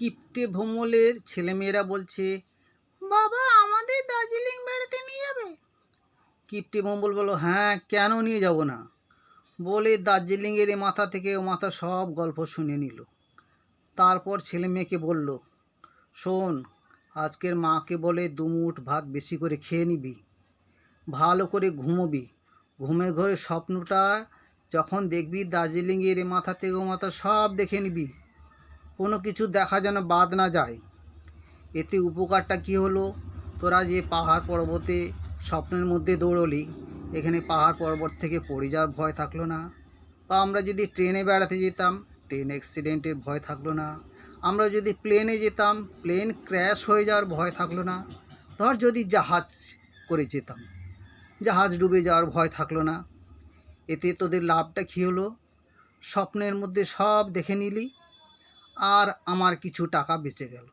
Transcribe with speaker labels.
Speaker 1: কিপ্টে ভ্রমলের ছেলেমেয়েরা বলছে,
Speaker 2: বাবা আমাদের দার্জিলিং বেড়াতে নিয়ে যাবে?
Speaker 1: কিপ্টে ভ্রমল বলল, হ্যাঁ কেন নিয়ে যাব না, বলে দার্জিলিংয়ের এ মাথা থেকে ও মাথা সব গল্প শুনে নিল। তারপর ছেলে মেয়েকে বলল, শোন, আজকের মাকে বলে দুমুঠ ভাত বেশি করে খেয়ে নিবি, ভালো করে ঘুমোবি, ঘুমের ঘরে স্বপ্নটা যখন দেখবি দার্জিলিংয়ের এ মাথা থেকে ও মাথা সব দেখে নিবি, কোনো কিছু দেখা যেন বাদ না যায়। এতে উপকারটা কী হলো, তোরা যে পাহাড় পর্বতে স্বপ্নের মধ্যে দৌড়লি, এখানে পাহাড় পর্বত থেকে পড়ে যাওয়ার ভয় থাকলো না। বা আমরা যদি ট্রেনে বেড়াতে যেতাম, ট্রেন অ্যাক্সিডেন্টের ভয় থাকলো না। আমরা যদি প্লেনে যেতাম, প্লেন ক্র্যাশ হয়ে যাওয়ার ভয় থাকলো না। ধর যদি জাহাজ করে যেতাম, জাহাজ ডুবে যাওয়ার ভয় থাকলো না। এতে তোদের লাভটা কী হলো, স্বপ্নের মধ্যে সব দেখে নিলি আর আমার কিছু টাকা বেঁচে গেল।